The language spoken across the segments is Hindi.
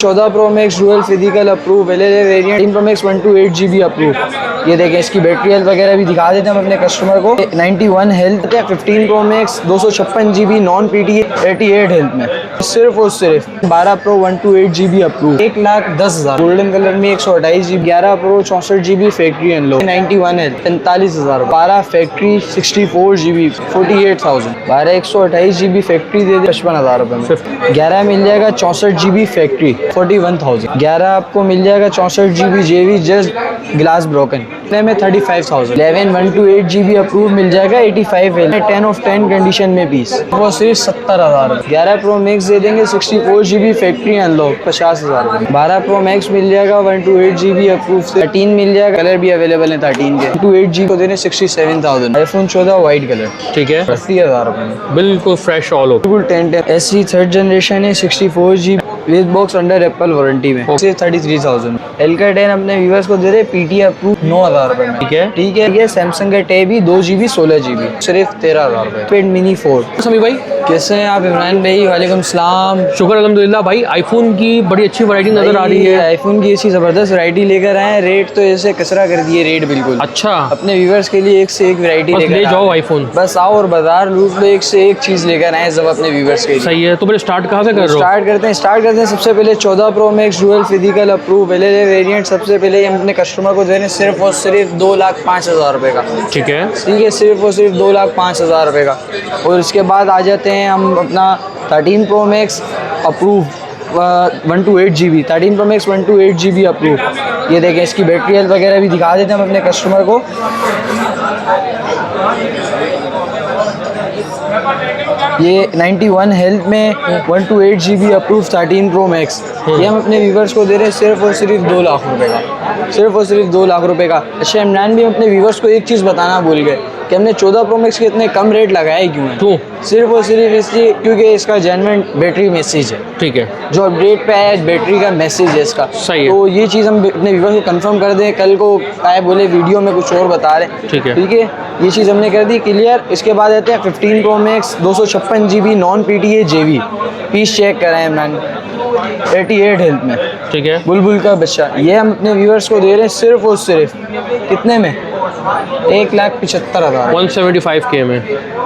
14 pro max dual physical approve LLA variant 3 pro max 128 GB approve. ये देखें इसकी बैटरी हेल्थ वगैरह भी दिखा देते हैं हम अपने कस्टमर को। 91 हेल्थ है। 15 pro max 256 GB non PTA 88 health में सिर्फ और सिर्फ 12 pro 128 GB approve 1,10,000 golden colour में 128 GB 11 pro 64 GB factory unlock 91 health 45,000 12 factory 64 GB 48,000 12 128 GB factory दे दे 55,000 रुपए में 11 मिल जाएगा 64 GB फैक्ट्री 41,000 11 आपको मिल जाएगा 64 GB JV just glass broken में 35,000 11 128 GB अप्रूव मिल जाएगा 85 है 10 ऑफ 10 कंडीशन में पीस वो सिर्फ 70,000 11 प्रो मैक्स दे देंगे 64 GB factory unlock 50,000 12 pro max मिल जाएगा 128 GB अप्रूव से 13 मिल जाएगा कलर भी अवेलेबल है 13 के 128 GB को देने 67,000 iPhone 14 वाइट कलर ठीक है 80,000 बिल्कुल फ्रेश ऑल हो बिल्कुल 10 SE थर्ड जनरेशन है 64 GB with box under Apple warranty में 33,000 एलका 10 अपने व्यूअर्स को दे रहे PT अप्रूव 9,000 रुपए में ठीक है सैमसंग का टैब भी 2 GB 16 GB सिर्फ 13,000 रुपए पेड मिनी 4 समी भाई कैसे हैं आप इमरान भाई वालेकुम सलाम शुक्र अल्हम्दुलिल्लाह भाई आईफोन की बड़ी अच्छी वैरायटी नजर आ रही है आईफोन की ऐसी जबरदस्त वैरायटी लेकर आए रेट तो ऐसे कचरा कर दिए रेट बिल्कुल अच्छा अपने व्यूअर्स के लिए एक से एक वैरायटी ले जाओ आईफोन बस आओ और बाजार लूट लो एक से एक चीज लेकर आए सब अपने व्यूअर्स के लिए सही है तो पहले स्टार्ट कहाँ से कर रहे हो स्टार्ट करते हैं सबसे पहले 14 pro max dual physical approve LLA variant सबसे पहले हम अपने कस्टमर को दे रहे हैं सिर्फ और सिर्फ 2,05,000 रुपए का ठीक है सिर्फ और सिर्फ 2,05,000 रुपए का और इसके बाद आ जाते हैं हम अपना 13 pro max approve 128 GB 13 pro max 128 GB approve. ये देखें इसकी बैटरी हेल्थ वगैरह भी दिखा देते हैं हम अपने कस्टमर को। ये 91 हेल्थ में 128 GB अप्रूव 13 प्रो मैक्स ये हम अपने व्यूवर्स को दे रहे हैं सिर्फ और सिर्फ 2 लाख रुपए का सिर्फ और सिर्फ 2 लाख रुपए का। अच्छा इमरान भी अपने व्यूवर्स को एक चीज़ बताना भूल गए कि हमने 14 प्रो मैक्स के इतने कम रेट लगाए क्यों है सिर्फ और सिर्फ इसलिए क्योंकि इसका जेन्युइन बैटरी मैसेज है ठीक है जो अपडेट पे आया बैटरी का मैसेज है इसका सही है तो ये चीज़ हम अपने व्यूवर्स को कंफर्म कर दें कल को आए बोले वीडियो में कुछ और बता रहे ठीक है ये चीज़ हमने कर दी क्लियर। इसके बाद आते हैं 15 pro max 256 GB non PTA JV piece check कराएं इमरान 88 हेल्थ में ठीक है बुलबुल का बच्चा ये हम अपने व्यूवर्स को दे रहे हैं सिर्फ और सिर्फ कितने में 1,75,000 175K में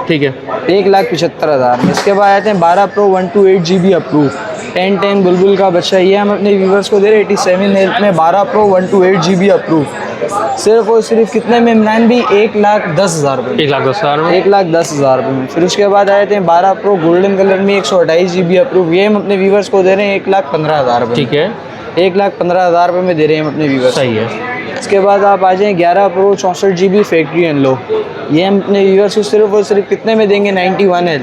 ठीक है 1,75,000 में। इसके बाद आते हैं 12 प्रो 128 GB अप्रूव 10 बुलबुल का बच्चा ये हम अपने व्यूवर्स को दे रहे हैं 87 हेल्थ में 12 प्रो 128 GB अप्रूव सिर्फ और सिर्फ कितने में इमरान भी 1,10,000 रुपये 1,10,000 रुपये में। फिर उसके बाद आए थे 12 प्रो गोल्डन कलर में 128 GB अप्रूव ये हम अपने व्यूवर्स को दे रहे हैं 1,15,000 रुपये ठीक है 1,15,000 रुपये में दे रहे हैं हम अपने व्यूवर्स सही है। इसके बाद आप आ जाएँ 11 प्रो 64 GB फैक्ट्री अनलॉक ये हम अपने व्यूवर्स को सिर्फ और सिर्फ कितने में देंगे 91 है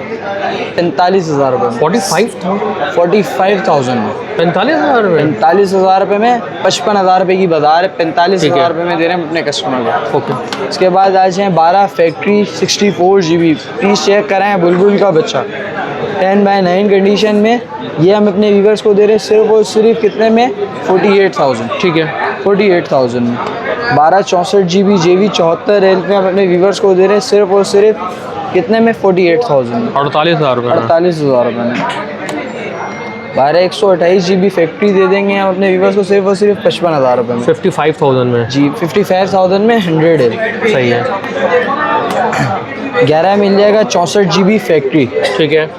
45,000 रुपये 45,000 में 45,000 रुपये में 55,000 रुपये की बाजार है 45,000 रुपये में दे रहे हैं अपने कस्टमर को ओके। इसके बाद आ जाए 12 फैक्ट्री 64 GB प्लीज़ चेक कराएं बुलबुल का बच्चा 10/9 कंडीशन में ये हम अपने व्यूवर्स को दे रहे हैं सिर्फ और सिर्फ कितने में 48,000 ठीक है 48,000 में 12 64 GB JV 74 हेल्थ में हम अपने व्यूवर्स को दे रहे हैं सिर्फ और सिर्फ कितने में 48,000 में 48,000 रुपये में 12 128 GB फैक्ट्री दे देंगे हम अपने व्यूवर्स को सिर्फ और सिर्फ 55,000 रुपये में 55,000 में जी 55,000 में 100 है सही है 11 मिल जाएगा 64 GB फैक्ट्री ठीक है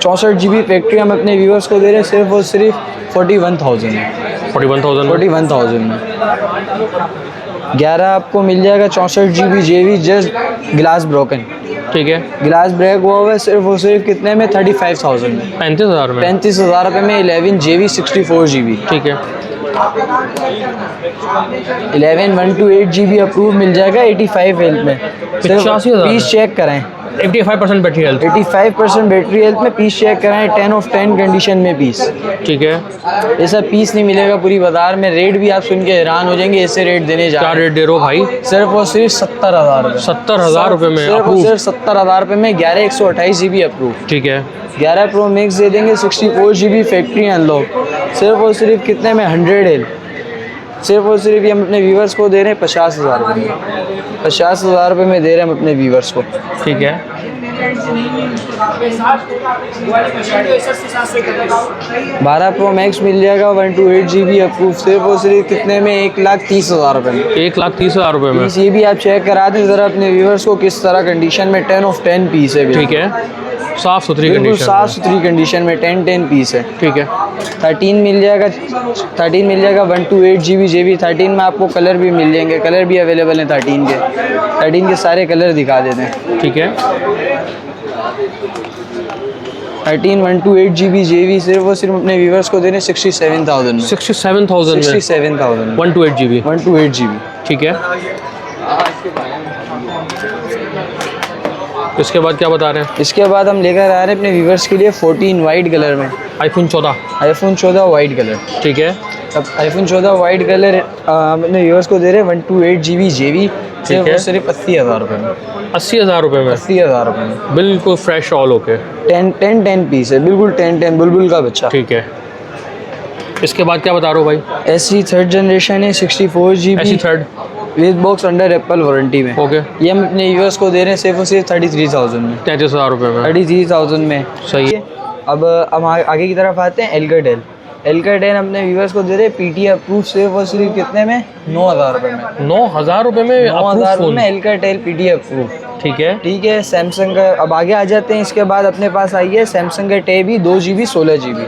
64 GB फैक्ट्री हम अपने व्यूवर्स को दे रहे हैं सिर्फ और सिर्फ 41,000 में 11 आपको मिल जाएगा 64 GB JV just glass broken ठीक है ग्लास ब्रेक हुआ हुआ है सिर्फ और सिर्फ कितने में 35,000 में 35,000 रुपये में 11 JV 64 GB ठीक है 11 128 GB अप्रूव मिल जाएगा 85 हेल्थ में 85,000 पीस चेक कराएं 85% बैटरी हेल्थ 85% बैटरी हेल्थ में पीस चेक कराएं 10 ऑफ 10 कंडीशन में पीस ठीक है ऐसा पीस नहीं मिलेगा पूरी बाजार में रेट भी आप सुन के हैरान हो जाएंगे ऐसे रेट देने जा क्या रेट दे रहे हो भाई सिर्फ और सिर्फ 70,000 रुपये में सिर्फ और सिर्फ 70,000 रुपये में 11 128 GB अप्रूव ठीक है 11 प्रो मैक्स दे देंगे 64 GB फैक्ट्री अनलॉक सिर्फ और सिर्फ कितने में 100 हेल्थ सिर्फ और सिर्फ ये हम अपने व्यूवर्स को दे रहे हैं 50,000 रुपये में 50,000 रुपये में दे रहे हैं हम अपने व्यूवर्स को ठीक है 12 प्रो मैक्स मिल जाएगा 128 GB अप्रूव, सिर्फ और सिर्फ कितने में, 1,30,000 रुपये में। 1,30,000 रुपये में। ये भी आप चेक करा दें ज़रा अपने व्यूअर्स को किस तरह कंडीशन में, 10 of 10 पीस है। ठीक है, साफ़ सुथरी बिल्कुल कंडीशन, साफ़ सुथरी कंडीशन में 10 पीस है। ठीक है। 13 मिल जाएगा, 128 GB 13 में आपको कलर भी मिल जाएंगे, कलर भी अवेलेबल हैं 13 के सारे कलर दिखा देते हैं। ठीक है, 13 128 GB सिर्फ और सिर्फ अपने व्यूअर्स को देने 67,000 में। 67,000 में 67,000 128 GB। 128 GB। ठीक है, इसके बाद क्या बता रहे हैं? इसके बाद हम लेकर आ रहे हैं अपने व्यूअर्स के लिए 14 वाइट कलर में, iPhone 14। iPhone 14 white colour. ठीक है, अब iPhone 14 वाइट कलर अपने व्यूअर्स को दे रहे हैं 128 GB सिर्फ है। और सिर्फ 80,000 रुपये में। 80,000 रुपये में 80,000 रुपये में बिल्कुल फ्रेश ऑल ओके। 10 पीस है, बिल्कुल 10 बुलबुल का बच्चा। ठीक है, इसके बाद क्या बता रहे हो भाई? SE 3rd जनरेशन है, 64 GB ऐसी third, with box under Apple warranty में। ओके। ये हम अपने यूएस को दे रहे हैं सिर्फ और सिर्फ 33,000 में। 33,000 रुपये में 33,000 में सही है। अब हम आगे की तरफ आते हैं। एल्काटेल अपने व्यूअर्स को दे रहे हैं PTA अप्रूव सिर्फ और सिर्फ कितने में, 9,000 रुपये में। 9,000 रुपये में 9,000 फोन। में एल्काटेल PTA अप्रूव। ठीक है, ठीक है, सैमसंग का अब आगे आ जाते हैं। इसके बाद अपने पास आई है सैमसंग का टेबी 2 GB 16 GB।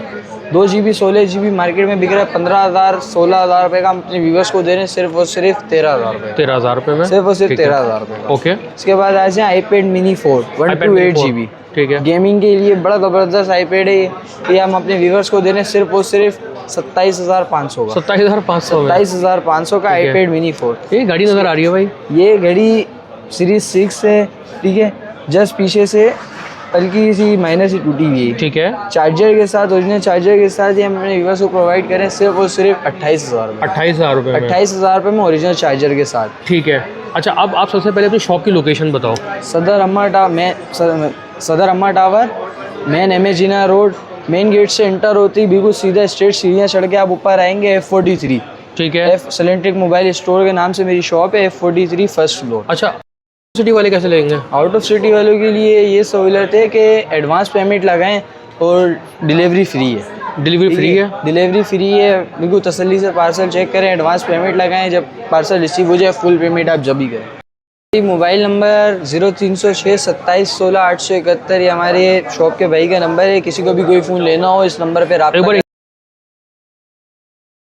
2 GB 16 GB market में बिक रहा है 15,000 16,000 रुपये का। हम अपने व्यूअर्स को दे रहे हैं सिर्फ और सिर्फ 13,000 रुपये। 13,000 रुपये में सिर्फ और सिर्फ ठीक है। 13,000 रुपये का। ओके। इसके बाद आ जाए iPad mini 4 128 GB। ठीक है, गेमिंग के लिए बड़ा ज़बरदस्त iPad है ये हम अपने व्यूअर्स को दे रहे हैं सिर्फ और सिर्फ 27,500 का। 27,500 में 27,500 का ठीक है। iPad mini 4। ये गाड़ी नज़र आ रही है भाई? ये घड़ी सीरीज 6 है। ठीक है, जस्ट पीछे से हल्की सी माइनर सी टूटी हुई है। ठीक है, चार्जर के साथ, ओरिजिनल चार्जर के साथ ये हम अपने व्यूअर्स को प्रोवाइड करें सिर्फ और सिर्फ 28,000 रुपये। 28,000 रुपये में 28,000 रुपये में ओरिजिनल चार्जर के साथ। ठीक है। अच्छा, अब आप सबसे पहले अपनी शॉप की लोकेशन बताओ। सदर अम्मा टावर मेन एमेजिना रोड, मेन गेट से एंटर होती बिल्कुल सीधा स्ट्रेट सीढ़ियाँ चढ़ के आप ऊपर आएंगे F43। ठीक है, F सिलेंट्रिक मोबाइल स्टोर के नाम से मेरी शॉप है, F43 फर्स्ट फ्लोर। अच्छा, सिटी वाले कैसे लेंगे? आउट ऑफ सिटी वालों के लिए ये सहूलत है कि एडवांस पेमेंट लगाएं और डिलीवरी फ्री है। डिलीवरी फ्री है? डिलीवरी फ्री है, बिल्कुल तसल्ली से पार्सल चेक करें, एडवांस पेमेंट लगाएं, जब पार्सल रिसीव हो जाए फुल पेमेंट आप जब भी करें। मोबाइल नंबर 0306 27 16 871 ये हमारे शॉप के भाई का नंबर है। किसी को भी कोई फ़ोन लेना हो इस नंबर पर आप एक बार